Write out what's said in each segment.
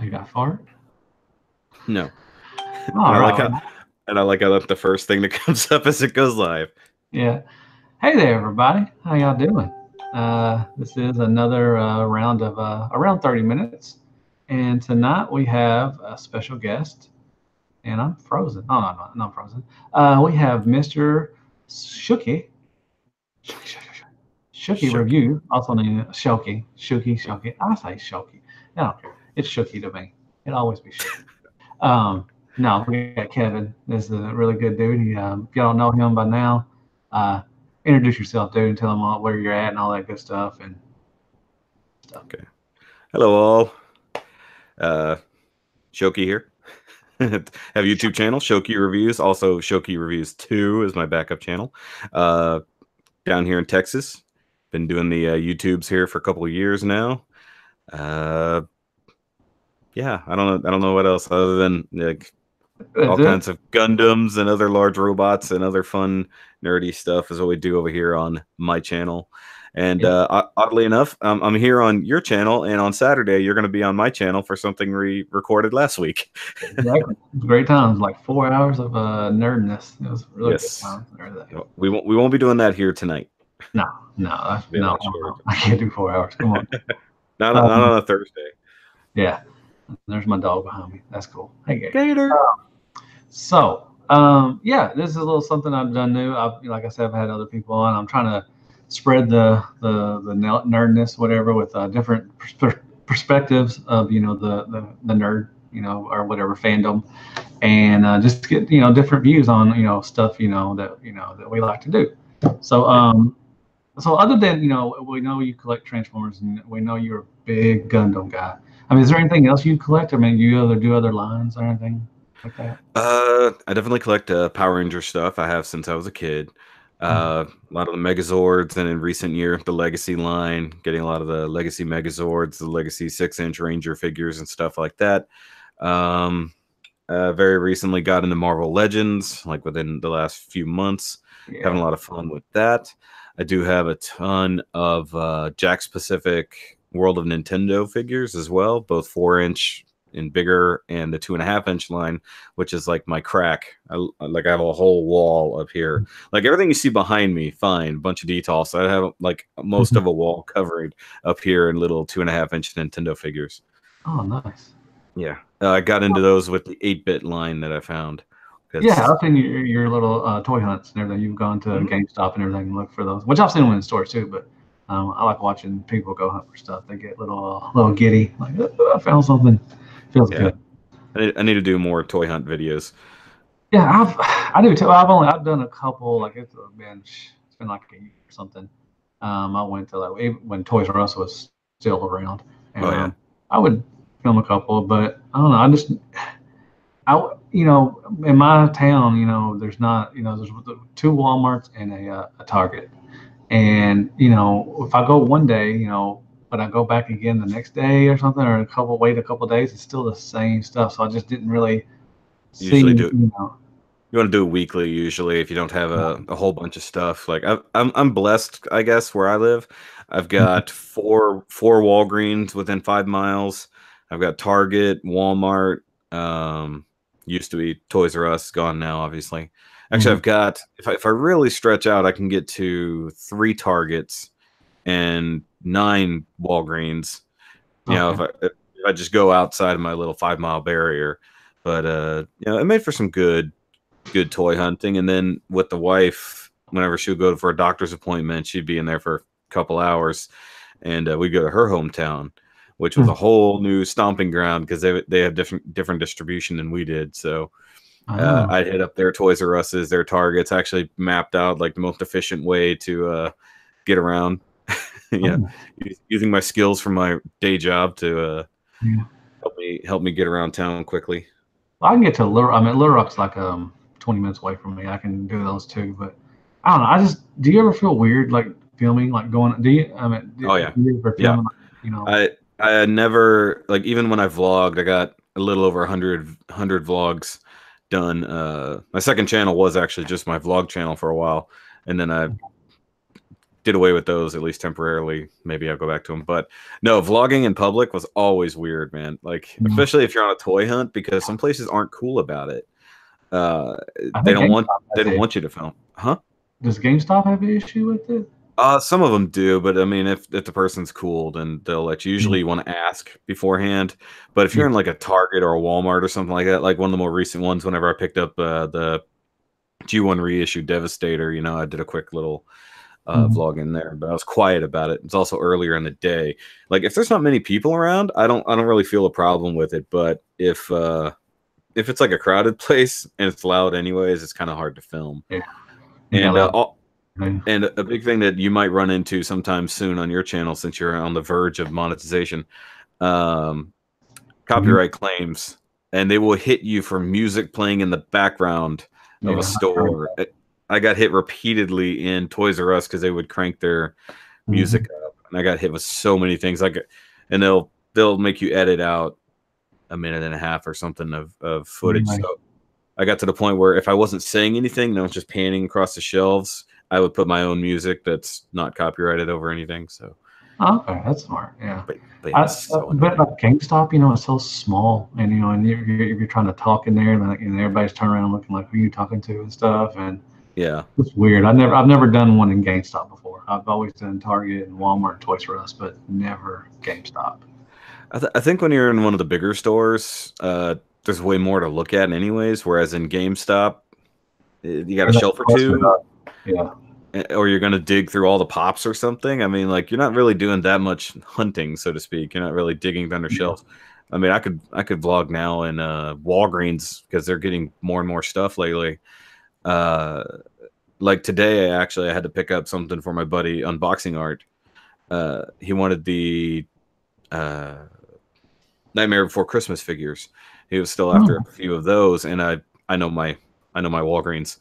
You got fart? No. All right. And I like how that's the first thing that comes up as it goes live. Yeah. Hey there, everybody. How y'all doing? This is another round of around 30 minutes. And tonight we have a special guest. And I'm frozen. Oh, no, no, not frozen. We have Mr. Shoky. Shoky Shoky. Review, also named Shoky. I say Shoky. I don't care. It's Shoky to me. It always be Shoky. No, we got Kevin. This is a really good dude. If y'all don't know him by now, uh, introduce yourself, dude, and tell him where you're at and all that good stuff and stuff. Okay. Hello, all. Shoky here. Have a YouTube channel, Shoky Reviews. Also, Shoky Reviews 2 is my backup channel. Down here in Texas. Been doing the YouTubes here for a couple of years now. Yeah, I don't know what else other than like all kinds of Gundams and other large robots and other fun nerdy stuff is what we do over here on my channel. And oddly enough, I'm here on your channel, and on Saturday you're going to be on my channel for something we recorded last week. Exactly. Great times, like 4 hours of nerdness. It was really good times. We won't be doing that here tonight. No, I can't do 4 hours. Come on. not on a Thursday. Yeah. There's my dog behind me. That's cool. Hey, Gator. Yeah, this is a little something I've done new. Like I said, I've had other people on. I'm trying to spread the nerdness, whatever, with different perspectives of the nerd, or whatever fandom, and just get different views on stuff that we like to do. So other than we know you collect Transformers, and we know you're a big Gundam guy. I mean, is there anything else you collect? I mean, you do other lines or anything like that? I definitely collect Power Ranger stuff. I have since I was a kid. A lot of the Megazords, and in recent year, the Legacy line, getting a lot of the Legacy Megazords, the Legacy 6-inch Ranger figures and stuff like that. Very recently got into Marvel Legends, like within the last few months. Having a lot of fun with that. I do have a ton of Jakks Pacific World of Nintendo figures as well, both 4-inch and bigger, and the 2.5-inch line, which is like my crack. I have a whole wall up here. Like everything you see behind me, fine, bunch of details. So I have like most of a wall covered up here in little 2.5-inch Nintendo figures. Oh, nice. Yeah, I got into those with the 8-bit line that I found. Yeah, I've seen your little toy hunts and everything. You've gone to GameStop and everything and look for those, which I've seen them in stores too. But I like watching people go hunt for stuff. They get little giddy, like I found something. Feels good. I need to do more toy hunt videos. Yeah, I do too. I've done a couple. Like it's been like a year or something. I went to when Toys R Us was still around, and I would film a couple. But I don't know. In my town, there's not, there's 2 Walmarts and a Target. And, if I go one day, but I go back again the next day or something, or wait a couple of days, it's still the same stuff. So I just didn't really usually do. You want to do it weekly usually if you don't have a whole bunch of stuff. Like I'm blessed, I guess, where I live. I've got four Walgreens within 5 miles. I've got Target, Walmart. Used to be Toys R Us, gone now, obviously. Actually, I've got, if I really stretch out, I can get to 3 Targets and 9 Walgreens. If I just go outside of my little 5-mile barrier. But it made for some good toy hunting. And then with the wife, whenever she would go for a doctor's appointment, she'd be in there for a couple hours, and we'd go to her hometown, which was a whole new stomping ground because they have different distribution than we did. So I'd hit up their Toys R Us's, their Targets. I actually mapped out like the most efficient way to get around. Using my skills from my day job to help me get around town quickly. Well, I can get to Little Rock's like 20 minutes away from me. I can do those too, but I don't know. Do you ever feel weird like filming, like going? Do you? Do you ever film, I never, like, even when I vlogged, I got a little over 100 vlogs done. My second channel was actually just my vlog channel for a while, and then I did away with those, at least temporarily. Maybe I'll go back to them. But no, vlogging in public was always weird, man. Like, especially if you're on a toy hunt, because some places aren't cool about it. They don't want you to film. Huh? Does GameStop have an issue with it? Some of them do, but I mean, if the person's cool, then they'll let you. Usually, you want to ask beforehand. But if you're in like a Target or a Walmart or something like that, like one of the more recent ones, whenever I picked up the G1 reissue Devastator, you know, I did a quick little vlog in there, but I was quiet about it. It's also earlier in the day. Like, if there's not many people around, I don't really feel a problem with it. But if it's like a crowded place and it's loud anyways, it's kind of hard to film. Yeah. And a big thing that you might run into sometime soon on your channel, since you're on the verge of monetization, copyright claims, and they will hit you for music playing in the background of a store. I got hit repeatedly in Toys R Us because they would crank their music up, and I got hit with so many things. And they'll make you edit out a minute and a half or something of footage. So I got to the point where if I wasn't saying anything, and I was just panning across the shelves, I would put my own music that's not copyrighted over anything. So, okay, that's smart. Yeah, but like GameStop, you know, it's so small, and you know, and you're trying to talk in there, and everybody's turning around looking like who you talking to and stuff, and yeah, it's weird. I've never done one in GameStop before. I've always done Target and Walmart and Toys R Us, but never GameStop. I think when you're in one of the bigger stores, there's way more to look at anyways, whereas in GameStop, you got a shelf or two. Yeah. Or you're going to dig through all the pops or something. I mean, like, you're not really doing that much hunting, so to speak. You're not really digging under shelves. I mean, I could vlog now in Walgreens because they're getting more and more stuff lately. Like today, I had to pick up something for my buddy, Unboxing Art. He wanted the Nightmare Before Christmas figures. He was still after a few of those, and I know my Walgreens.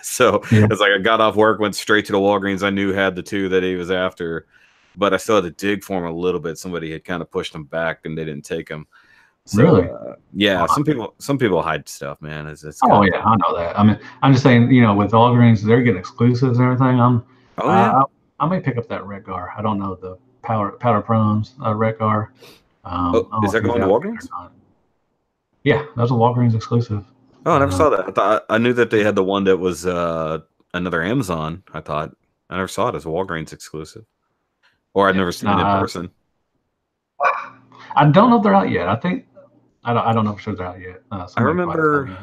So it's like I got off work, went straight to the Walgreens I knew had the two that he was after, but I still had to dig for them a little bit. Somebody had kind of pushed them back and they didn't take them. So, really? Yeah. Some people hide stuff, man. It's I know that. I mean, I'm just saying, you know, with Walgreens, they're getting exclusives and everything. I may pick up that Redgar. I don't know the powder prawns Redgar. Is that going to Walgreens? Yeah, that's a Walgreens exclusive. Oh, I never saw that. I knew that they had the one that was another Amazon. I never saw it as a Walgreens exclusive, or I've never seen it in person. I don't know if they're out yet. I don't know if they're out yet. I remember.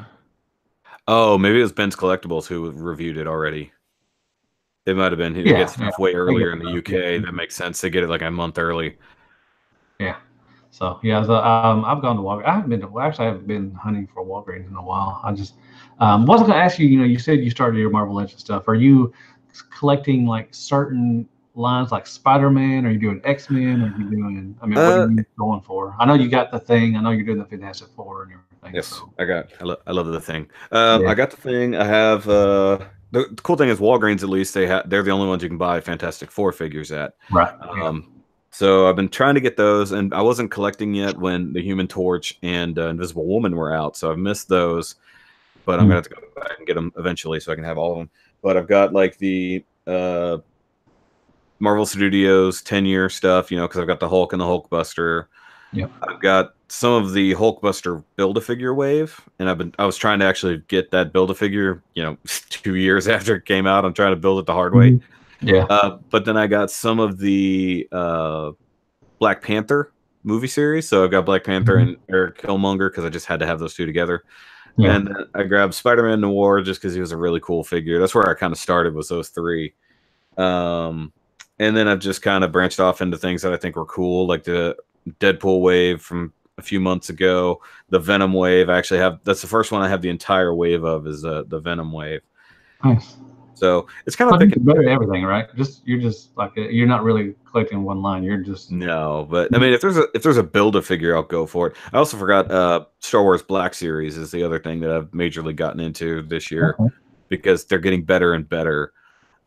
Oh, maybe it was Ben's Collectibles who reviewed it already. It might have been. He gets stuff way earlier in the UK. That makes sense. They get it like a month early. Yeah. So yeah, I've gone to Walgreens. I haven't been hunting for Walgreens in a while. I just wasn't going to ask you. You know, you said you started your Marvel Legends stuff. Are you collecting like certain lines, like Spider-Man? Are you doing X-Men? Are you doing? I mean, what are you going for? I know you got the Thing. I know you're doing the Fantastic Four and everything. Yes, so. I love the Thing. I got the Thing. I have the cool thing is Walgreens. At least they're the only ones you can buy Fantastic Four figures at. Right. So I've been trying to get those, and I wasn't collecting yet when the Human Torch and Invisible Woman were out, so I've missed those. But I'm going to have to go back and get them eventually so I can have all of them. But I've got like the Marvel Studios 10-year stuff, you know, because I've got the Hulk and the Hulkbuster. Yep. I've got some of the Hulkbuster Build-A-Figure wave, and I was trying to actually get that Build-A-Figure, you know, 2 years after it came out. I'm trying to build it the hard way. Yeah. But then I got some of the Black Panther movie series. So I've got Black Panther and Eric Killmonger because I just had to have those two together. Yeah. And then I grabbed Spider-Man Noir just because he was a really cool figure. That's where I kind of started, was those three. And then I've just kind of branched off into things that I think were cool, like the Deadpool wave from a few months ago, the Venom wave. I actually have, that's the first one I have the entire wave of, is the Venom wave. Nice. So it's kind of picking better everything, right? You're just like you're not really collecting one line. You're just no. But I mean, if there's a Build-A-Figure, I'll go for it. I also forgot Star Wars Black Series is the other thing that I've majorly gotten into this year because they're getting better and better.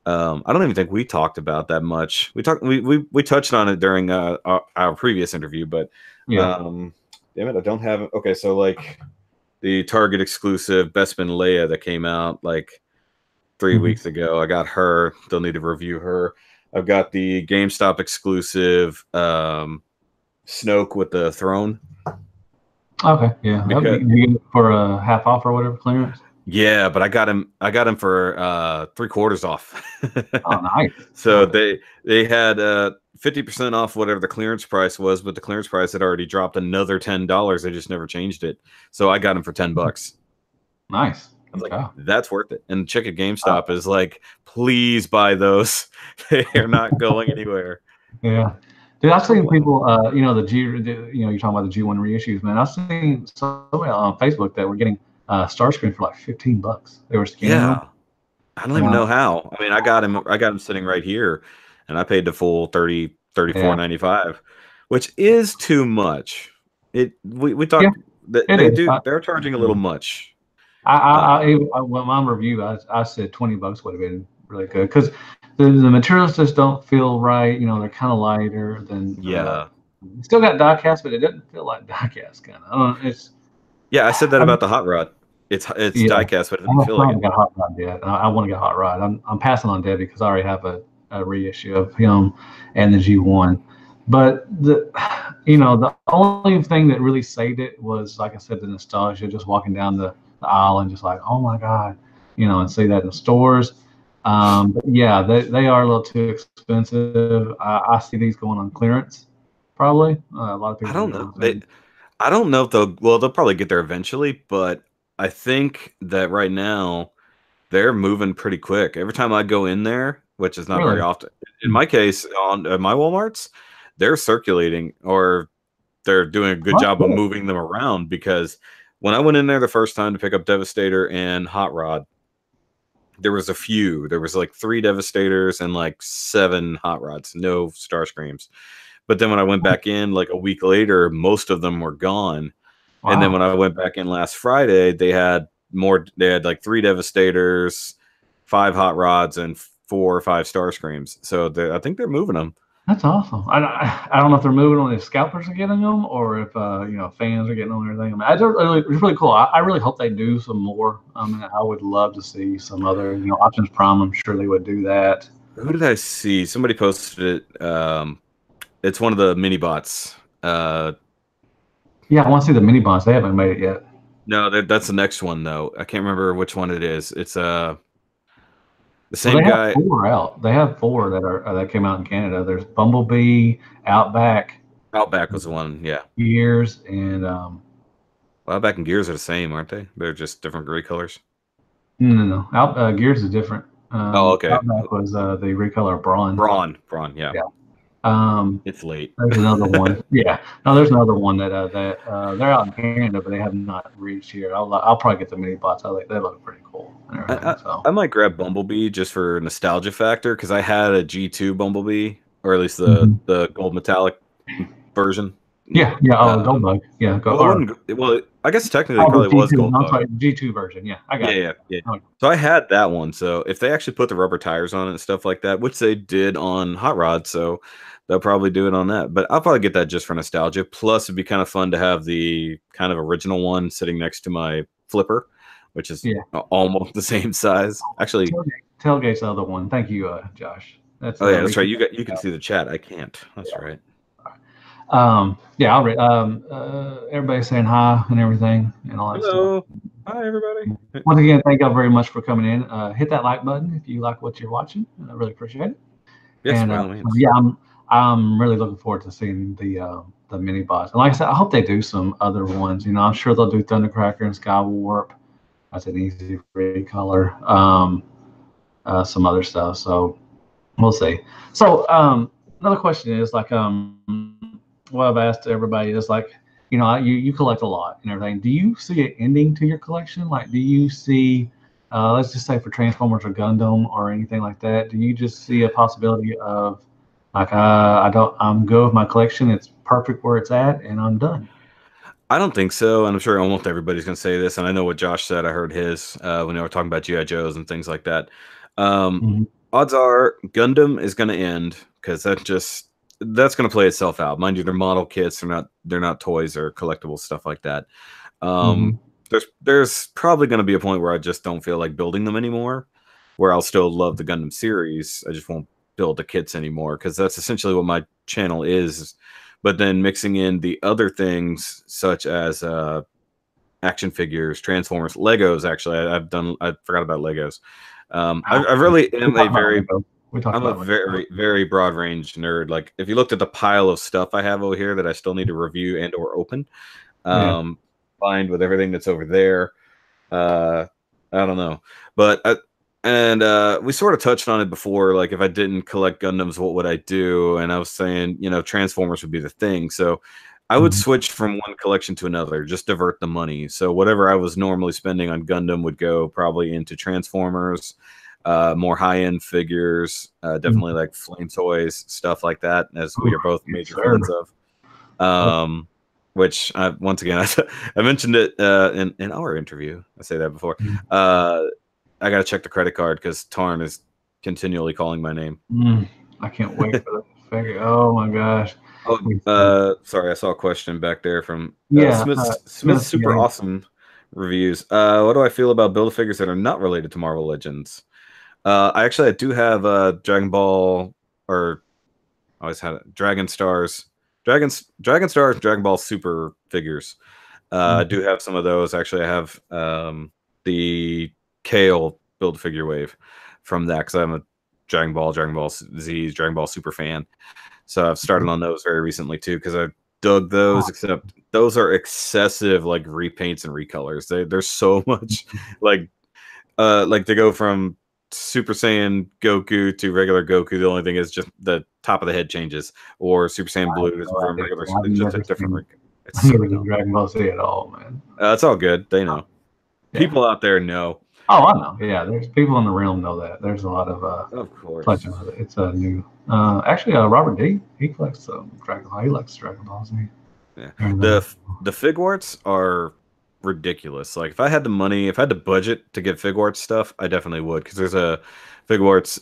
I don't even think we talked about that much. We touched on it during our previous interview, but damn it, I don't have it. Okay, so like the Target exclusive Bespin Leia that came out like 3 weeks ago. I got her. They'll need to review her. I've got the GameStop exclusive Snoke with the throne. Okay, yeah. Because You get it for a half off or whatever clearance. yeah, but I got him for 3/4 off. Oh, nice. So Nice. they had 50% off whatever the clearance price was, but the clearance price had already dropped another $10. They just never changed it. So I got him for $10. Nice. I was like, Okay. that's worth it. And check at GameStop is like, please buy those. They are not going anywhere. Yeah. Dude, I've seen people, the you're talking about the G1 reissues, man. I've seen somebody on Facebook that were getting Starscream for like $15. They were scanning them. I don't even know how. I mean, I got him sitting right here, and I paid the full $34.95, which is too much. We talked that they're charging a little much. Well, my review, I said $20 would have been really good because the materials just don't feel right. They're kind of lighter than still got die cast, but it doesn't feel like die cast kind of. I said that about the hot rod. It's die cast, but it doesn't feel like it. Got hot rod yet. I want to get hot rod. I'm passing on Debbie because I already have a reissue of him and the G1. But the only thing that really saved it was, like I said, the nostalgia. Just walking down the aisle and just like, oh my god, and see that in the stores. But yeah, they are a little too expensive. I see these going on clearance, probably. A lot of people. I don't know. I don't know if they'll probably get there eventually, but I think that right now they're moving pretty quick. Every time I go in there, which is not very often, in my case, on my Walmarts, they're circulating or they're doing a good job of moving them around, because when I went in there the first time to pick up Devastator and Hot Rod, there was a few. There was like 3 Devastators and like 7 Hot Rods, no Starscreams. But then when I went back in like a week later, most of them were gone. Wow. And then when I went back in last Friday, they had more. They had like 3 Devastators, 5 Hot Rods, and 4 or 5 Starscreams. So I think they're moving them. That's awesome. I don't know if they're moving on, if scalpers are getting them, or if fans are getting them and everything. I mean, it's really cool. I really hope they do some more. I mean, I would love to see some other Options Prime. I'm sure they would do that. Who did I see? Somebody posted it. It's one of the mini bots. Yeah, I want to see the mini bots. They haven't made it yet. No, that's the next one though. I can't remember which one it is. It's the same guy. Have 4 out. They have 4 that came out in Canada. There's Bumblebee, Outback. Outback was the one, yeah. Gears and well, Outback and Gears are the same, aren't they? They're just different gray colors. No. Gears is different. Okay. Outback was the recolor Brawn. Brawn, yeah. It's late. There's another one. Yeah. No, there's another one that they're out in Canada, but they have not reached here. I'll probably get the mini bots. They look pretty cool. I might grab Bumblebee just for nostalgia factor, because I had a G2 Bumblebee, or at least the gold metallic version. Yeah. Gold bug. Yeah. Well, I guess technically it probably was gold bug. Sorry, G2 version. Yeah, I got it. Yeah. So I had that one. So if they actually put the rubber tires on it and stuff like that, which they did on Hot Rod, so they'll probably do it on that. But I'll probably get that just for nostalgia. Plus, it'd be kind of fun to have the kind of original one sitting next to my flipper, which is almost the same size. Actually, Tailgate's the other one. Thank you, Josh. That's right. You can see the chat. I can't. That's right. I'll read. Everybody's saying hi and everything and all that stuff. Hi, everybody. Once again, thank y'all very much for coming in. Hit that like button if you like what you're watching. I really appreciate it. Yes, and I'm really looking forward to seeing the mini bots. And like I said, I hope they do some other ones. I'm sure they'll do Thundercracker and Skywarp. That's an easy recolor. Some other stuff. So we'll see. So another question is like what I've asked everybody is like, you collect a lot and everything. Do you see an ending to your collection? Like, do you see, let's just say for Transformers or Gundam or anything like that, do you just see a possibility of like, I'm good with my collection. It's perfect where it's at and I'm done? I don't think so. And I'm sure almost everybody's going to say this. And I know what Josh said. I heard his when they were talking about G.I. Joes and things like that. Odds are Gundam is going to end, because that's going to play itself out. Mind you, they're model kits. They're not toys or collectible stuff like that. There's probably going to be a point where I just don't feel like building them anymore, where I'll still love the Gundam series. I just won't build the kits anymore, because that's essentially what my channel is. But then mixing in the other things such as action figures, Transformers, Legos. Actually, I forgot about Legos. I really am a very I'm a very, very broad range nerd. Like if you looked at the pile of stuff I have over here that I still need to review and or open, combined with everything that's over there, I don't know. But we sort of touched on it before. Like if I didn't collect Gundams, what would I do? And I was saying, you know, Transformers would be the thing. So I would switch from one collection to another, just divert the money. So whatever I was normally spending on Gundam would go probably into Transformers. More high-end figures, definitely like Flame Toys, stuff like that, as we are both major fans of. Which once again, I mentioned it in our interview. I say that before. I got to check the credit card because Tarn is continually calling my name. I can't wait for the figure. Oh my gosh. Oh, sorry, I saw a question back there from Smith's super awesome reviews. What do I feel about Build-A-Figures that are not related to Marvel Legends? I do have Dragon Ball, or I always had it, Dragon Stars, Dragon Ball Super figures. I do have some of those. Actually, I have the Kale Build-A-Figure wave from that because I'm a Dragon Ball Z, Dragon Ball Super fan. So I've started on those very recently too because I dug those. Except those are excessive like repaints and recolors. There's so much like to go from Super Saiyan Goku to regular Goku. The only thing is just the top of the head changes, or Super Saiyan Blue is from regular. It's just a different. It's never been Dragon Ball Z at all, man. It's all good. They know. People out there know. Oh, I know. Yeah, there's people in the realm know that. There's a lot of course. Of it. It's a new. Actually, Robert D. He collects Dragon Ball. He likes Dragon Ball Z. Yeah. The Figuarts are ridiculous. Like if I had the money, if I had the budget to get Figuarts stuff, I definitely would, because there's a Figuarts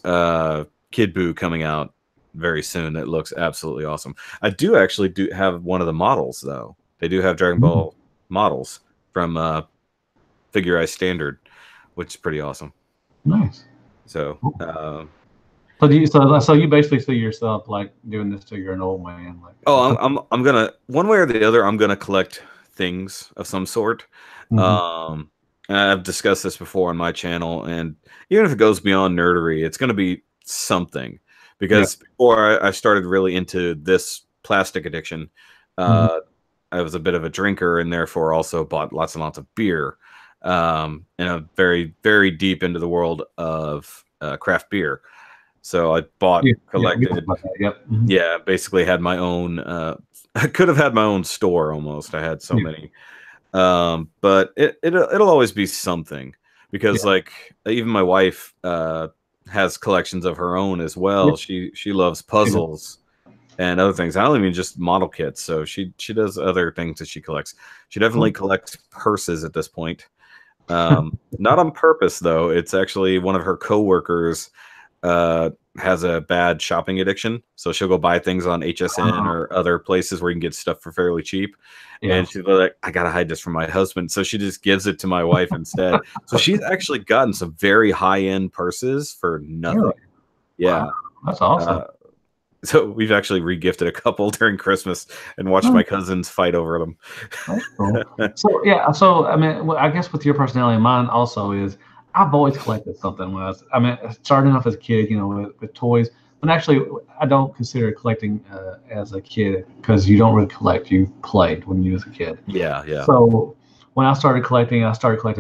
Kid Buu coming out very soon that looks absolutely awesome. I do have one of the models though. They do have Dragon Ball models from Figure Eye Standard, which is pretty awesome. Nice. So so you basically see yourself like doing this till you're an old man, like I'm gonna, one way or the other, I'm gonna collect things of some sort. I've discussed this before on my channel, and even if it goes beyond nerdery, it's going to be something, because before I started really into this plastic addiction, I was a bit of a drinker and therefore also bought lots and lots of beer, and I'm very, very deep into the world of craft beer. So I bought, collected, basically had my own, I could have had my own store almost. I had so many, but it'll always be something, because like even my wife has collections of her own as well. She loves puzzles and other things. I don't even just model kits. So she does other things that she collects. She definitely collects purses at this point. Not on purpose though. It's actually one of her coworkers has a bad shopping addiction, so she'll go buy things on HSN or other places where you can get stuff for fairly cheap, and she's like, I gotta hide this from my husband, so she just gives it to my wife instead. So she's actually gotten some very high-end purses for nothing. Really? Wow. That's awesome. So we've actually regifted a couple during Christmas and watched my cousins fight over them. That's cool. So I mean, I guess with your personality, mine also is, I've always collected something when starting off as a kid, with toys. But actually, I don't consider collecting as a kid, because you don't really collect. You played when you was a kid. Yeah. So when I started collecting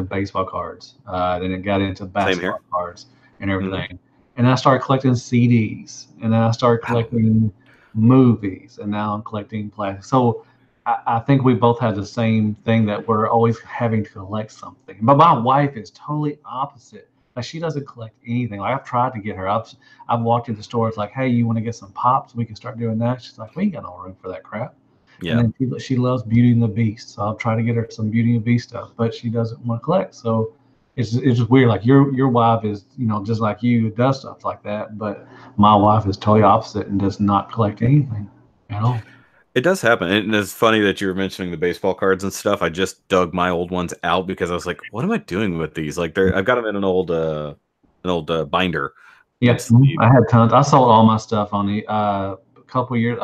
baseball cards. Then it got into basketball cards and everything. And I started collecting CDs. And then I started collecting movies. And now I'm collecting plastic. So I think we both have the same thing, that we're always having to collect something. But my wife is totally opposite. Like, she doesn't collect anything. Like, I've tried to get her. I've walked into stores like, hey, you want to get some pops? We can start doing that. She's like, we ain't got no room for that crap. Yeah. And then she loves Beauty and the Beast. So I'll try to get her some Beauty and the Beast stuff, but she doesn't want to collect. So it's just weird. Like your wife is, just like you, does stuff like that. But my wife is totally opposite and does not collect anything at all. It does happen, and it's funny that you were mentioning the baseball cards and stuff. I just dug my old ones out because I was like, "What am I doing with these?" Like, I've got them in an old binder, Yeah, and Steve. I had tons. I sold all my stuff on the a couple years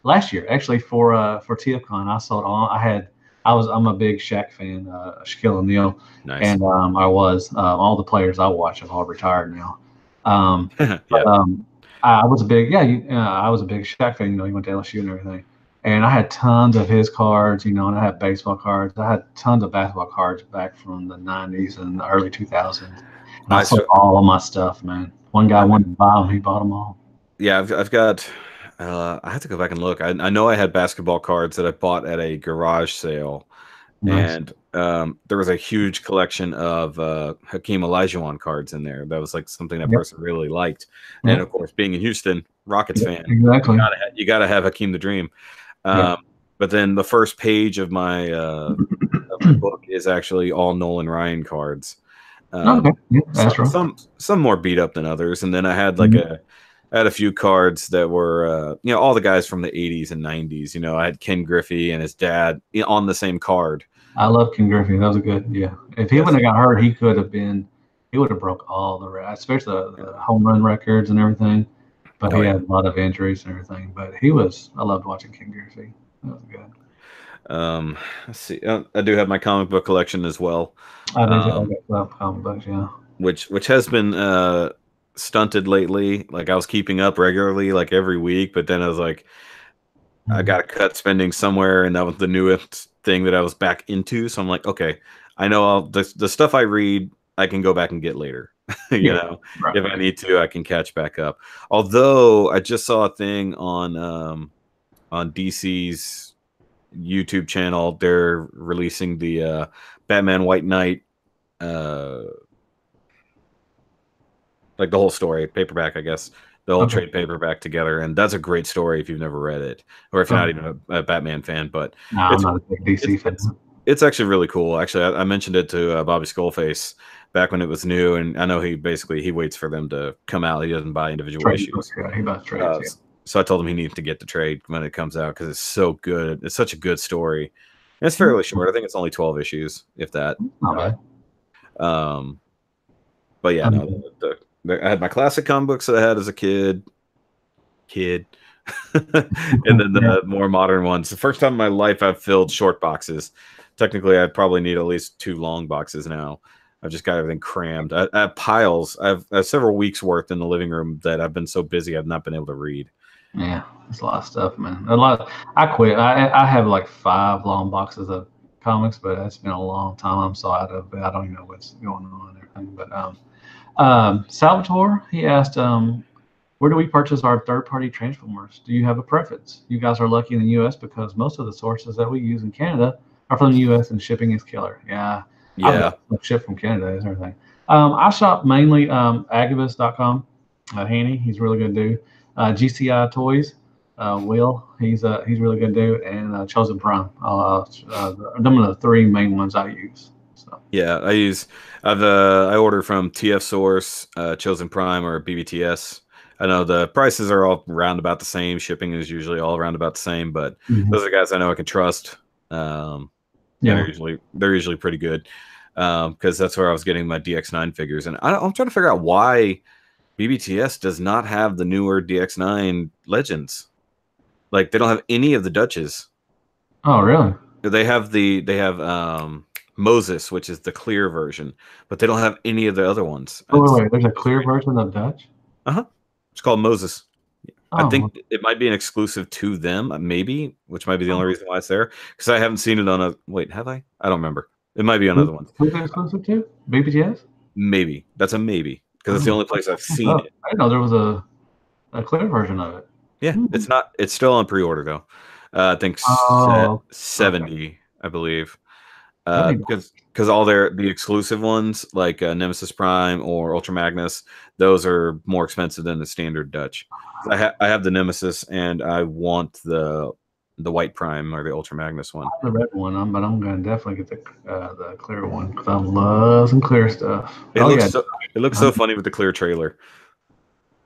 last year actually for TFCon. I sold all. I'm a big Shaq fan, Shaquille O'Neal, Nice. and all the players I watch have all retired now. Yeah. But I was a big I was a big Shaq fan. You know, he went to LSU and everything, and I had tons of his cards. You know, and I had baseball cards. I had tons of basketball cards back from the '90s and the early 2000s. And I sold all of my stuff, man. One guy wanted to buy them. He bought them all. Yeah, I've got. I have to go back and look. I know I had basketball cards that I bought at a garage sale, Nice. and there was a huge collection of Hakeem Olajuwon cards in there. That was like something that person really liked, and of course, being in Houston, Rockets fan, exactly. you gotta have Hakeem the Dream. But then the first page of my book is actually all Nolan Ryan cards. That's right. Some more beat up than others, and then I had like I had a few cards that were all the guys from the 80s and 90s. You know, I had Ken Griffey and his dad on the same card. I love Ken Griffey. That was a good, If he wouldn't have got hurt, he would have broke all the especially the home run records and everything. But he had a lot of injuries and everything. But I loved watching Ken Griffey. That was good. Let's see. I do have my comic book collection as well. I got comic books, yeah. Which has been stunted lately. Like I was keeping up regularly, like every week, but then I was like, I got to cut spending somewhere, and that was the newest thing that I was back into. So I'm like, okay, I know the stuff I read, I can go back and get later. you know, if I need to, I can catch back up. Although I just saw a thing on DC's YouTube channel. They're releasing the Batman White Knight, like the whole story, paperback, I guess. The whole trade paperback together, and that's a great story if you've never read it, or if you're not even a Batman fan. But I'm not a big DC fan. It's actually really cool. Actually, I mentioned it to Bobby Skullface back when it was new, and I know he waits for them to come out. He doesn't buy individual issues. He buys trades. So I told him he needs to get the trade when it comes out because it's so good. It's such a good story. And it's fairly short. I think it's only 12 issues, if that. Not bad. But yeah, no, I had my classic comic books that I had as a kid, and then the more modern ones. The first time in my life I've filled short boxes. Technically, I'd probably need at least 2 long boxes now. I've just got everything crammed. I have piles. I have several weeks worth in the living room that I've been so busy I've not been able to read. Yeah, it's a lot of stuff, man. I quit. I have like 5 long boxes of comics, but it's been a long time. I'm so out of it. I don't even know what's going on and everything. But Salvatore, he asked, where do we purchase our third-party transformers? Do you have a preference? You guys are lucky in the U.S. because most of the sources that we use in Canada are from the U.S. and shipping is killer. Yeah. Ship from Canada is everything. I shop mainly Agabus.com. Hanny, he's a really good dude. GCI Toys, Will, he's really good dude, and Chosen Prime. Them are the 3 main ones I use. So. Yeah, I order from TF Source, Chosen Prime, or BBTS. I know the prices are all around about the same. Shipping is usually all around about the same, but those are guys I know I can trust. They're usually pretty good because that's where I was getting my DX9 figures, and I'm trying to figure out why BBTS does not have the newer DX9 Legends. Like they don't have any of the Dutches. Oh, really? They have Moses, which is the clear version, but they don't have any of the other ones. Oh, wait, there's a clear version of Dutch? It's called Moses. Oh. I think it might be an exclusive to them, maybe, which might be the only reason why it's there. Because I haven't seen it on wait, have I? I don't remember. It might be on other ones. Who's it exclusive to? BBTS? Maybe. That's a maybe. Because it's the only place I've seen it. I didn't know there was a clear version of it. Yeah, it's not. It's still on pre-order though. I think 70, I believe. Because all the exclusive ones like Nemesis Prime or Ultra Magnus, those are more expensive than the standard Dutch. I have the Nemesis and I want the White Prime or the Ultra Magnus one. The red one, but I'm gonna definitely get the clear one because I love some clear stuff. It looks so funny with the clear trailer.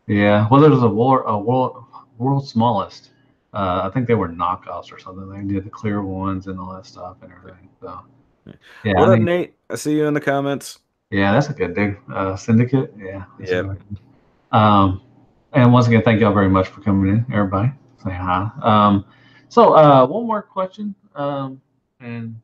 Yeah, well, there's a world's smallest. I think they were knockoffs or something. They did the clear ones and all that stuff and everything. So. Yeah, what up, Nate? I see you in the comments. Yeah, that's a good dude. Syndicate. Yeah. Yeah. And once again, thank y'all very much for coming in, everybody. Say hi. One more question. And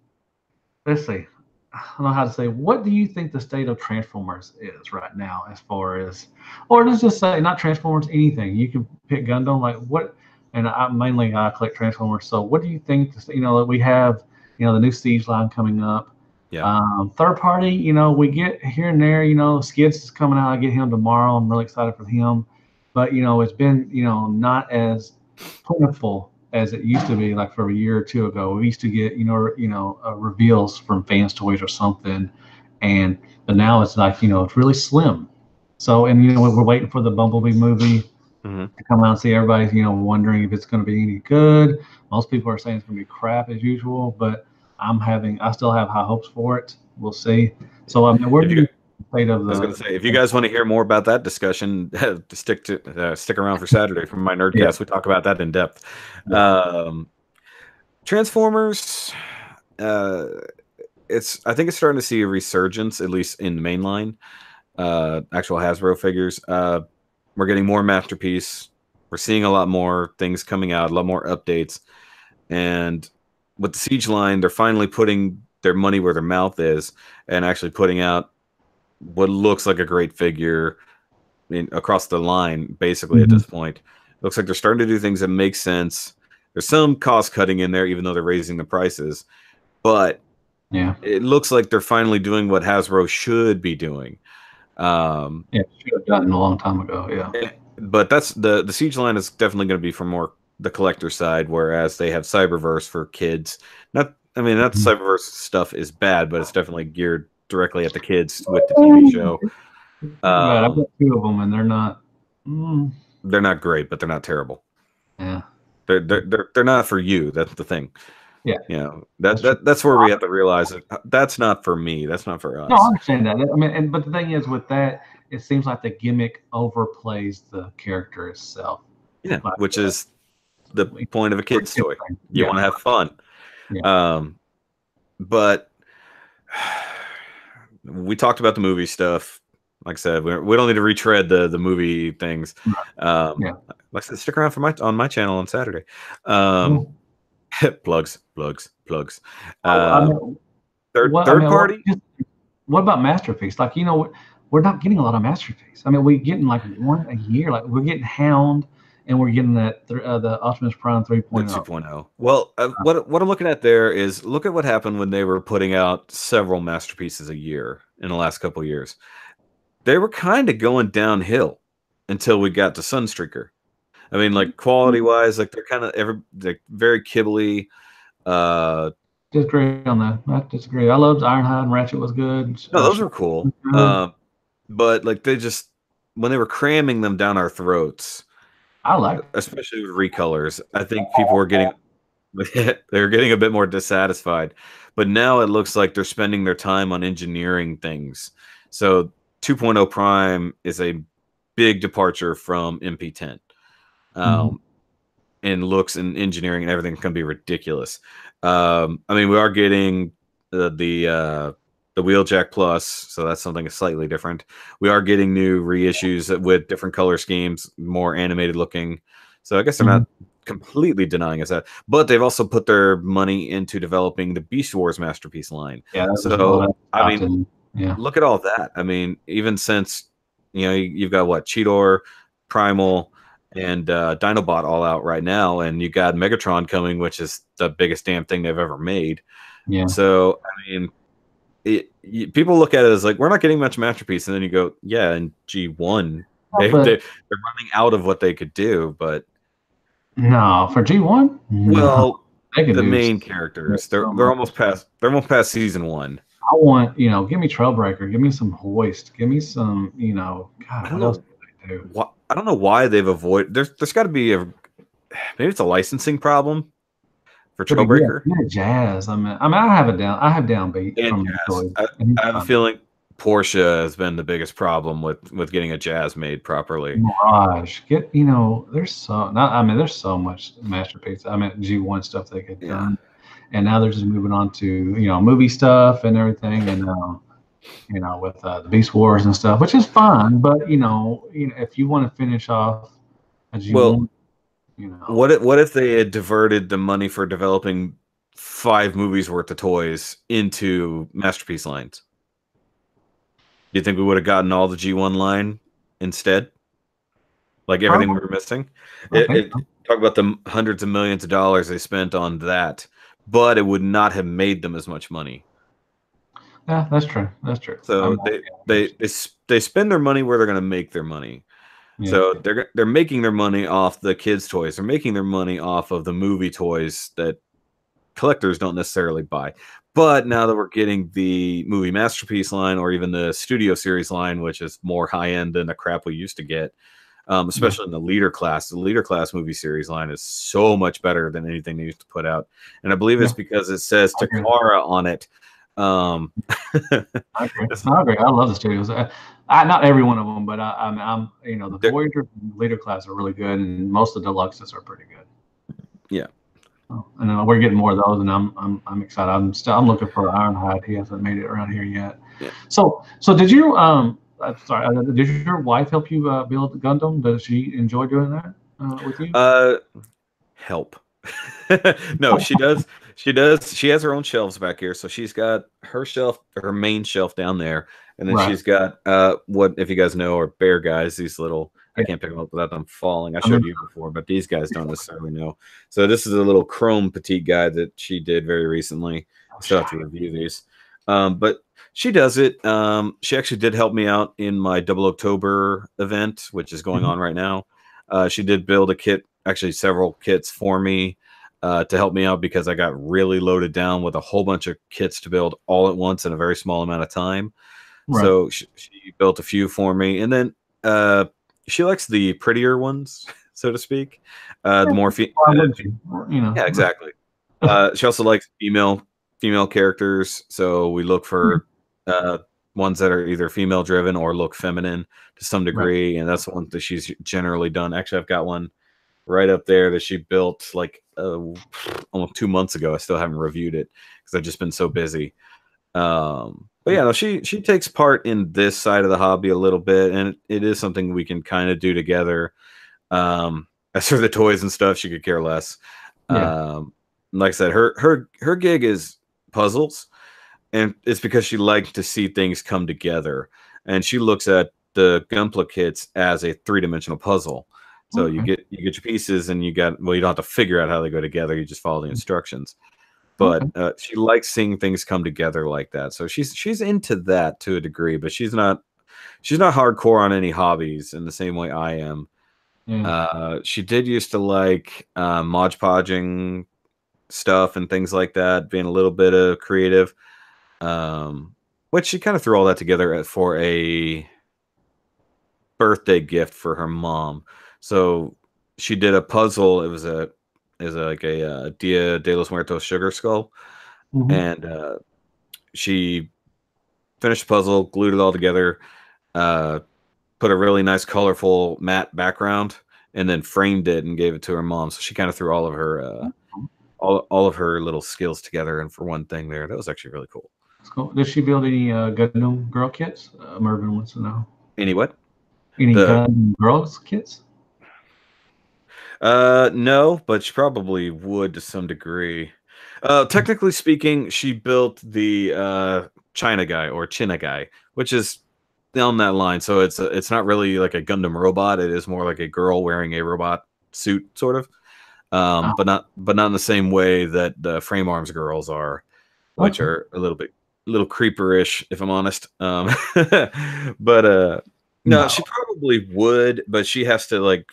let's see. I don't know how to say. What do you think the state of Transformers is right now, as far as, or let's just say not Transformers, anything. You can pick Gundam, like what, and I collect Transformers. So what do you think? That we have, the new Siege line coming up. Yeah. Third party, we get here and there. Skids is coming out. I get him tomorrow. I'm really excited for him, but it's been not as plentiful as it used to be, like for a year or two ago. We used to get reveals from Fans Toys or something, but now it's like it's really slim. So we're waiting for the Bumblebee movie to come out and see. Everybody's wondering if it's going to be any good. Most people are saying it's going to be crap as usual, but I still have high hopes for it. We'll see. So where do you state of the? I was going to say, if you guys want to hear more about that discussion, stick around for Saturday from my Nerdcast. Yeah. We talk about that in depth. Transformers, I think it's starting to see a resurgence, at least in the mainline. Actual Hasbro figures. We're getting more Masterpiece. We're seeing a lot more things coming out, a lot more updates, and with the Siege line, they're finally putting their money where their mouth is and actually putting out what looks like a great figure across the line, basically, at this point. It looks like they're starting to do things that make sense. There's some cost cutting in there, even though they're raising the prices. But it looks like they're finally doing what Hasbro should be doing. Should have done a long time ago, yeah. But that's the Siege line is definitely going to be for more the collector side, whereas they have Cyberverse for kids. Not Cyberverse stuff is bad, but it's definitely geared directly at the kids with the TV show. I've got two of them, and they're not. They're not great, but they're not terrible. Yeah, they're not for you. That's the thing. Yeah, that's where we have to realize that that's not for me. That's not for us. No, I understand that. But the thing is, with that, it seems like the gimmick overplays the character itself. Yeah, which is the point of a kid's toy. You want to have fun. Yeah. But we talked about the movie stuff. Like I said, we don't need to retread the movie things. Like I said, stick around on my channel on Saturday. Plugs. Third party. What about Masterpiece? Like, we're not getting a lot of Masterpiece. We're getting like one a year. Like, we're getting Hound, and we're getting that the Optimus Prime 3.0. 2.0. Well, what I'm looking at there is look at what happened when they were putting out several Masterpieces a year in the last couple of years. They were kind of going downhill until we got to Sunstreaker. Like quality wise, like they're kind of very kibbly. Disagree on that. I disagree. I loved Ironhide and Ratchet was good. No, those were cool. But like when they were cramming them down our throats, I like, especially with recolors. I think people were getting a bit more dissatisfied. But now it looks like they're spending their time on engineering things. So 2.0 Prime is a big departure from MP10. And looks and engineering and everything can be ridiculous. We are getting the Wheeljack Plus, so that's something slightly different. We are getting new reissues with different color schemes, more animated looking. So I guess they're not completely denying us that, but they've also put their money into developing the Beast Wars Masterpiece line. Yeah. So look at all that. Even since you've got Cheetor, Primal, and Dinobot all out right now, and you got Megatron coming, which is the biggest damn thing they've ever made. Yeah. So people look at it as like we're not getting much Masterpiece, and then you go, yeah, and G1 they're running out of what they could do, but no, for G1, well, the main characters they're almost past season 1. I want give me Trailbreaker, give me some Hoist, give me some God, what else do they do? I don't know why they've avoided. There's got to be maybe it's a licensing problem for Trailbreaker. Yeah, Jazz. I have Downbeat and Jazz. I have a feeling Porsche has been the biggest problem with getting a Jazz made properly. Mirage, there's so much Masterpiece. G1 stuff they could done, and now they're just moving on to movie stuff and everything, and you know, with the Beast Wars and stuff, which is fun. But if you want to finish off a Well, G1, you know, what if they had diverted the money for developing 5 movies worth of toys into masterpiece lines? Do you think we would have gotten all the G1 line instead? Like everything we probably, were missing? I think so. Talk about the hundreds of millions of dollars they spent on that, but it would not have made them as much money. Yeah, that's true. That's true. So they spend their money where they're going to make their money. Yeah. So they're making their money off the kids' toys. They're making their money off of the movie toys that collectors don't necessarily buy. But now that we're getting the movie masterpiece line or even the studio series line, which is more high end than the crap we used to get, especially in the leader class, the leader class movie series line is so much better than anything they used to put out. And I believe it's because it says Takara on it. I agree. I agree. I love the studios. Not every one of them, but I'm the Voyager leader class are really good, and most of the deluxes are pretty good. Yeah. And we're getting more of those, and I'm excited. I'm looking for Ironhide. He hasn't made it around here yet. Yeah. So did you did your wife help you build Gundam? Does she enjoy doing that with you? Help. No, she does. She does. She has her own shelves back here, so she's got her shelf, her main shelf down there, and then she's got what, if you guys know, are bear guys. These little, I can't pick them up without them falling. I showed you before, but these guys don't necessarily know. So this is a little chrome petite guy that she did very recently. Still have to review these, but she does it. She actually did help me out in my Double October event, which is going on right now. She did build a kit, actually several kits for me. To help me out because I got really loaded down with a whole bunch of kits to build all at once in a very small amount of time. Right. So she built a few for me, and then she likes the prettier ones, so to speak. The more yeah, exactly. She also likes female characters, so we look for ones that are either female driven or look feminine to some degree, and that's the one that she's generally done. Actually, I've got one right up there that she built like almost 2 months ago. I still haven't reviewed it because I've just been so busy. But yeah, no, she takes part in this side of the hobby a little bit, and it is something we can kind of do together. As for the toys and stuff, she could care less. Yeah. Like I said, her gig is puzzles, and it's because she likes to see things come together, and she looks at the Gunpla kits as a 3-dimensional puzzle. So you get your pieces, and you don't have to figure out how they go together. You just follow the instructions. But she likes seeing things come together like that. So she's into that to a degree, but she's not hardcore on any hobbies in the same way I am. Yeah. She did used to like Mod Podging stuff and things like that, being a little bit of creative. Which she kind of threw all that together for a birthday gift for her mom. So she did a puzzle. It was like a Dia de los Muertos sugar skull, and she finished the puzzle, glued it all together, put a really nice, colorful matte background, and then framed it and gave it to her mom. So she kind of threw all of her all of her little skills together, and for one thing there, that was actually really cool. That's cool. Did she build any Gundam girl kits? Mervin wants to know. Any what? Any Gundam girls kits? No, but she probably would to some degree. Technically speaking, she built the China guy or China guy, which is on that line. So it's not really like a Gundam robot. It is more like a girl wearing a robot suit, sort of. But not in the same way that the Frame Arms girls are, which are a little creeperish, if I'm honest. But no, she probably would, but she has to like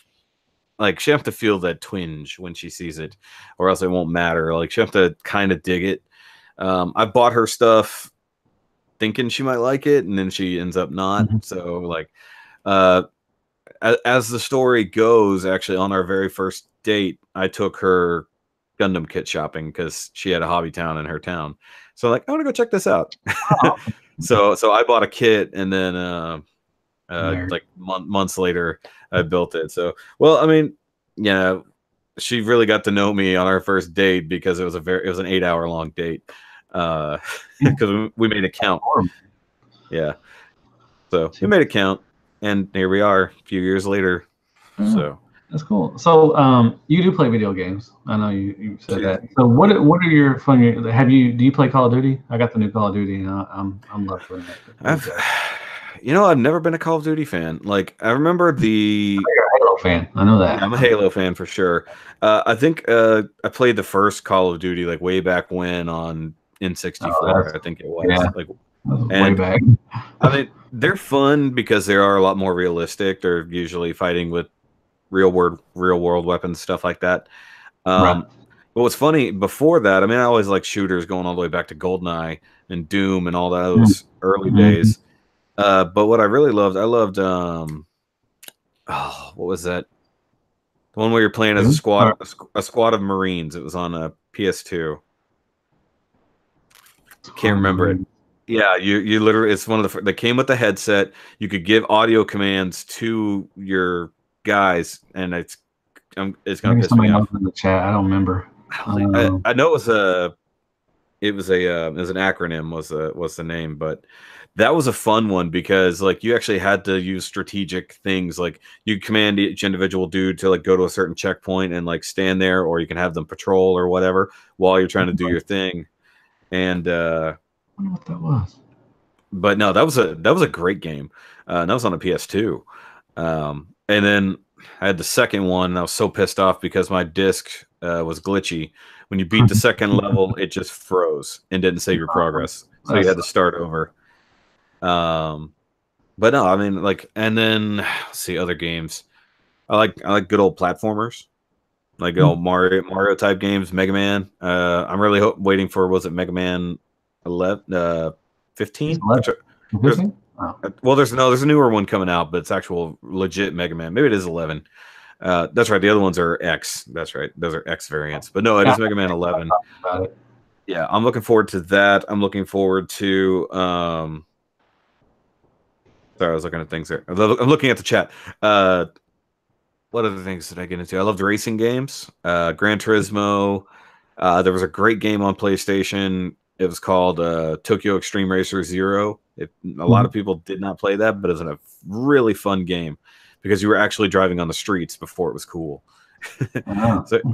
she have to feel that twinge when she sees it, or else it won't matter. Like she have to kind of dig it. I bought her stuff thinking she might like it, and then she ends up not. So like, as the story goes, actually on our very first date, I took her Gundam kit shopping because she had a hobby town in her town. So like, I want to go check this out. So I bought a kit, and then like months later, I built it. So, well, I mean, yeah, she really got to know me on our first date because it was an 8-hour long date. Because we made it count. Yeah. So we made it count, and here we are a few years later. So that's cool. So you do play video games. I know you said yeah. that. So what are your fun? Do you play Call of Duty? I got the new Call of Duty, and I'm loving it. I've never been a Call of Duty fan. Like I remember You're a Halo fan. I know that. Yeah, I'm a Halo fan for sure. I think I played the first Call of Duty like way back when on N64. I think it was. Yeah, Like, way back. I mean, they're fun because they are a lot more realistic. They're usually fighting with real world weapons, stuff like that. Right. But what's funny before that, I mean, I always like shooters going all the way back to GoldenEye and Doom and all those early days. But what I really loved, I loved what was that? The one where you're playing as a squad of Marines. It was on a PS2. Can't remember it. Yeah, you literally, it's one of the, they came with the headset. You could give audio commands to your guys, and it's gonna piss me off. In the chat, I don't remember. I know it was an acronym was the name, but that was a fun one because like you actually had to use strategic things. Like you command each individual dude to like go to a certain checkpoint and like stand there, or you can have them patrol or whatever while you're trying to do your thing. And I wonder what that was. But no, that was a great game. And that was on a PS2. And then I had the second one, and I was so pissed off because my disc was glitchy. When you beat the second level, it just froze and didn't save your progress, so you had to start over. But no, I mean, like, and then let's see other games. I like good old platformers, like good old Mario type games, Mega Man. I'm really waiting for, was it Mega Man 11, 15? Well, there's a newer one coming out, but it's actual legit Mega Man. Maybe it is 11. That's right. The other ones are X. That's right. Those are X variants. But no, it is Mega Man 11. Yeah, I'm looking forward to that. I'm looking forward to. Sorry, I was looking at things there. I'm looking at the chat. What other things did I get into? I loved racing games. Gran Turismo. There was a great game on PlayStation. It was called Tokyo Extreme Racer Zero. A lot of people did not play that, but it was a really fun game because you were actually driving on the streets before it was cool.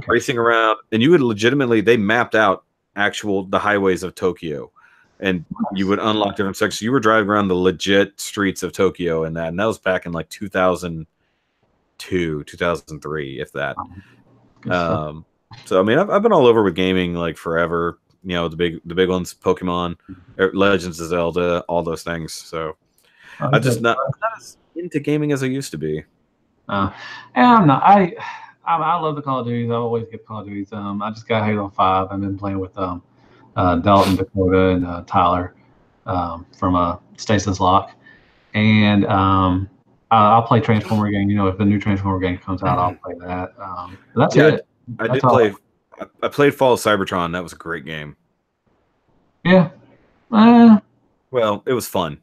Racing around, and you would legitimately, they mapped out the highways of Tokyo, and you would unlock different sections. So you were driving around the legit streets of Tokyo, and that was back in like 2002, 2003, if that. So I mean, I've been all over with gaming like forever. You know, the big ones, Pokemon, Legends of Zelda, all those things. So I'm just not as into gaming as I used to be. And I'm not. I love the Call of Duties. I always get Call of Duties. I just got Halo 5. I've been playing with Dalton, Dakota, and Tyler from Stasis Lock, and I'll play Transformer game. You know, if the new Transformer game comes out, I'll play that. That's it. I played Fall of Cybertron. That was a great game. Yeah. Well, it was fun.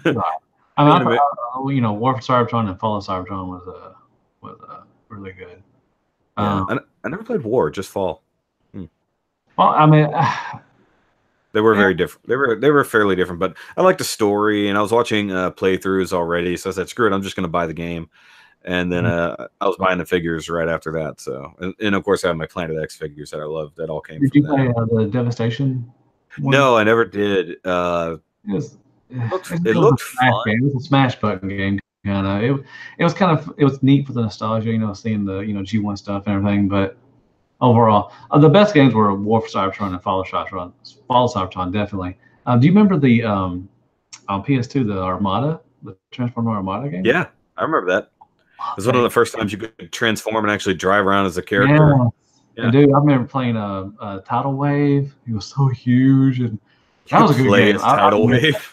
Right. I mean, you know, War for Cybertron and Fall of Cybertron was really good. Yeah, I never played War, just Fall. Well, I mean, they were very different. They were fairly different, but I liked the story, and I was watching playthroughs already, so I said, "Screw it, I'm just going to buy the game." And then I was buying the figures right after that. So, and of course, I have my Planet X figures that I love. That all came. Did you play the Devastation one? No, I never did. It looked fun. It was a smash button game, kind of. It was neat for the nostalgia, you know, seeing the G1 stuff and everything. But overall, the best games were War for Cybertron and Fall of Cybertron. Fall of Cybertron, definitely. Do you remember the on PS2 the Armada, the Transformer Armada game? Yeah, I remember that. It was one of the first times you could transform and actually drive around as a character. Yeah. And dude, I remember playing a Tidal Wave. He was so huge, and that was a good game. Tidal Wave.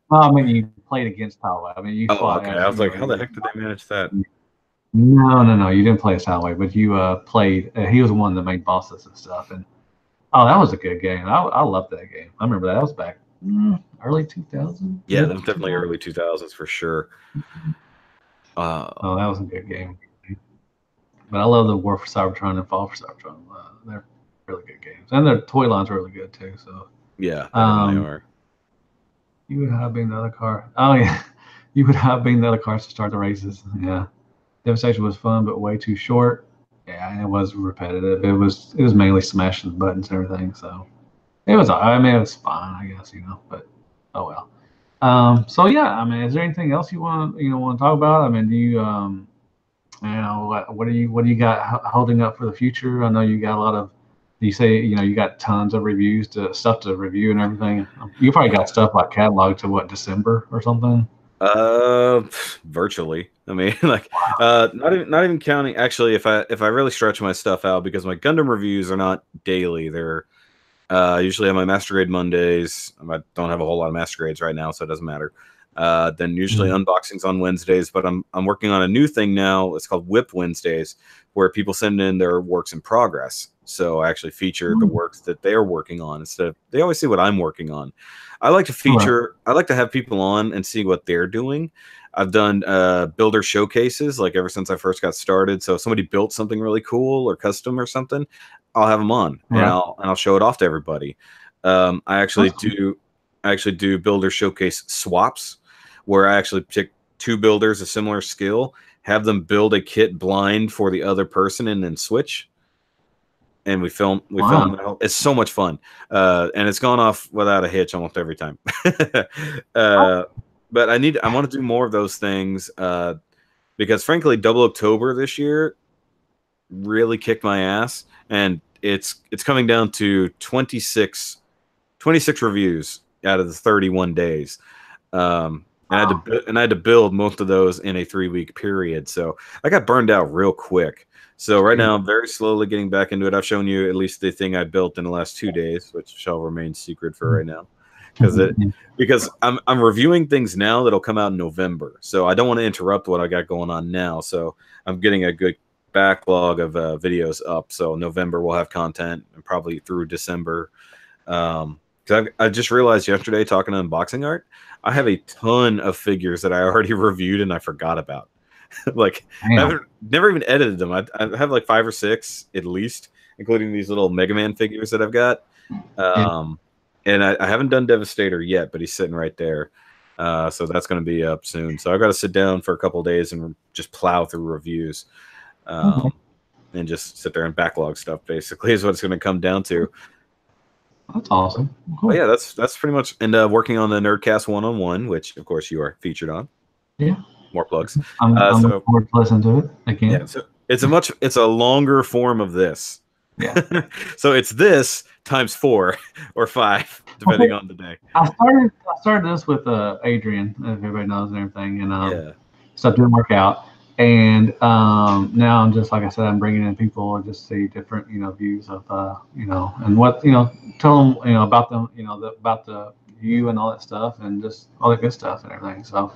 Well, I mean, you played against Tidal Wave. I mean, you fought. Okay. I was like, how the heck did they manage that? No, you didn't play as Tidal Wave, but you played. He was the one that made bosses and stuff, and that was a good game. I loved that game. I remember that was back early 2000s. Yeah, that was definitely early 2000s for sure. That was a good game. But I love the War for Cybertron and Fall for Cybertron. They're really good games, and their toy lines are really good too. So yeah, they are. You would have been the other car. Oh yeah, you would have been the other cars to start the races. Yeah, Devastation was fun, but way too short. Yeah, and it was repetitive. It was mainly smashing buttons and everything. So it was. I mean, it was fine, I guess, But oh well. So yeah, I mean, is there anything else you want to talk about? I mean, do you what do you got holding up for the future? I know you got a lot of. You say you got tons of reviews stuff to review and everything. You probably got stuff like catalog to what, December or something. Uh, Virtually. I mean, like, not even counting. Actually, if I really stretch my stuff out, because my Gundam reviews are not daily. They're usually on my Master Grade Mondays. I don't have a whole lot of Master Grades right now, so it doesn't matter. Then usually unboxings on Wednesdays, but I'm working on a new thing now. It's called Whip Wednesdays, where people send in their works in progress. So I actually feature the works that they're working on instead of, they always see what I'm working on. I like to feature. I like to have people on and see what they're doing. I've done builder showcases like ever since I first got started. So if somebody built something really cool or custom or something, I'll have them on and I'll show it off to everybody. I actually do builder showcase swaps, where I actually pick two builders of similar skill, have them build a kit blind for the other person, and then switch. And we film it. It's so much fun, and it's gone off without a hitch almost every time. But I want to do more of those things, because frankly, Double October this year really kicked my ass, and it's coming down to 26 reviews out of the 31 days. And I had to build most of those in a 3-week period, so I got burned out real quick. So right now I'm very slowly getting back into it. I've shown you at least the thing I built in the last 2 days, which shall remain secret for right now, because I'm reviewing things now that'll come out in November. So I don't want to interrupt what I got going on now. So I'm getting a good backlog of videos up. So November we'll have content, and probably through December. I just realized yesterday, talking to unboxing art, I have a ton of figures that I already reviewed and I forgot about. Like, I've never even edited them. I have like 5 or 6 at least, including these little Mega Man figures that I've got. And I haven't done Devastator yet, but he's sitting right there. So that's going to be up soon. So I've got to sit down for a couple of days and just plow through reviews, and just sit there and backlog stuff, basically, is what it's going to come down to. That's awesome. Cool. Yeah, that's pretty much. And working on the Nerdcast 1-on-1, which of course you are featured on. Yeah. More plugs. I'm looking forward to listening to it again. Yeah, so it's a longer form of this. Yeah. So it's this times 4 or 5, depending on the day. I started this with Adrian, if everybody knows, and everything, and stuff didn't work out. And now I'm just, like I said, I'm bringing in people to just see different, views of, and what, tell them, about them, about the view and all that stuff, and just all that good stuff and everything. So,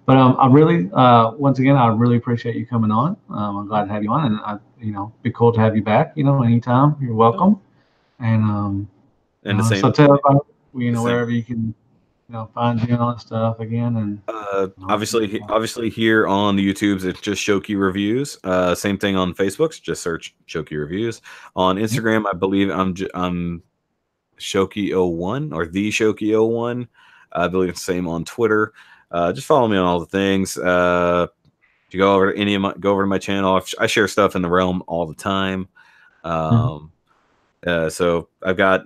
but I really, once again, I really appreciate you coming on. I'm glad to have you on, and be cool to have you back. Anytime, you're welcome. And the same. So tell everybody, wherever you can. Find you and all that stuff again, and obviously here on the YouTubes, it's just Shoky Reviews. Same thing on Facebook, just search Shoky Reviews. On Instagram, I believe I'm Shoky01 or the Shoky01. I believe it's the same on Twitter. Just follow me on all the things. If you go over to go over to my channel, I share stuff in the realm all the time. So I've got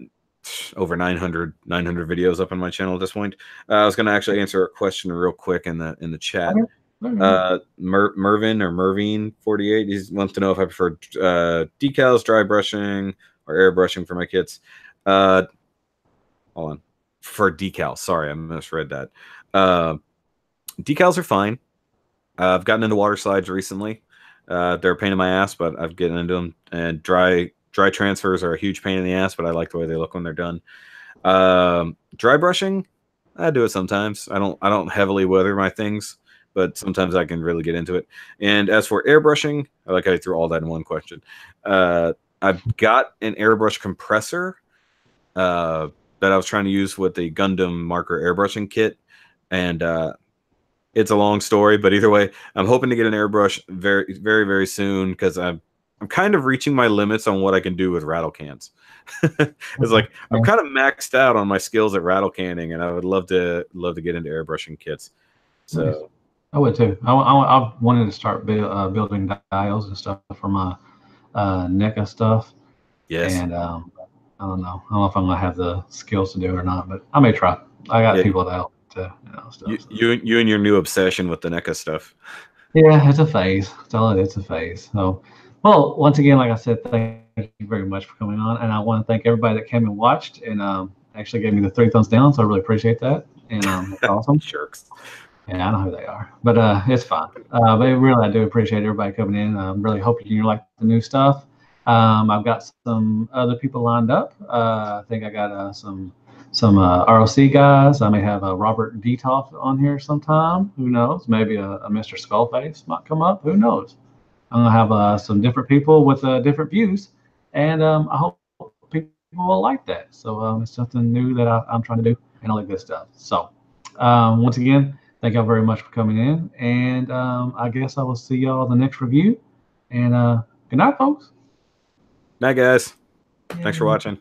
over 900 videos up on my channel at this point. I was going to actually answer a question real quick in the chat. Mervin or Mervine 48, he wants to know if I prefer decals, dry brushing, or airbrushing for my kits. Hold on, for decals. Sorry, I misread that. Decals are fine. I've gotten into water slides recently. They're a pain in my ass, but I've gotten into them. And dry transfers are a huge pain in the ass, but I like the way they look when they're done. Dry brushing, I do it sometimes. I don't heavily weather my things, but sometimes I can really get into it. And as for airbrushing, I like how I threw all that in one question. I've got an airbrush compressor that I was trying to use with the Gundam marker airbrushing kit, and it's a long story, but either way, I'm hoping to get an airbrush very, very, very soon, because I'm kind of reaching my limits on what I can do with rattle cans. It's like I'm kind of maxed out on my skills at rattle canning, and I would love to get into airbrushing kits. So nice. I would too. I wanted to start building dials and stuff for my NECA stuff. yes, and I don't know. I don't know if I'm gonna have the skills to do it or not, but I may try. I got people to help to stuff. You and your new obsession with the NECA stuff. Yeah, it's a phase. It's a phase. So, well, once again, like I said, thank you very much for coming on, and I want to thank everybody that came and watched and actually gave me the 3 thumbs down. So I really appreciate that, and it's awesome. Jerks. Yeah, I know who they are, but it's fine. But really, I do appreciate everybody coming in. I really hope you like the new stuff. I've got some other people lined up. I think I got some ROC guys. I may have a Robert Detoff on here sometime. Who knows? Maybe a Mr. Skullface might come up. Who knows? I'm gonna have some different people with different views, and I hope people will like that. So it's something new that I'm trying to do, and all that good stuff. So once again, thank y'all very much for coming in, and I guess I will see y'all in the next review. And good night, folks. Night, guys. Thanks for watching.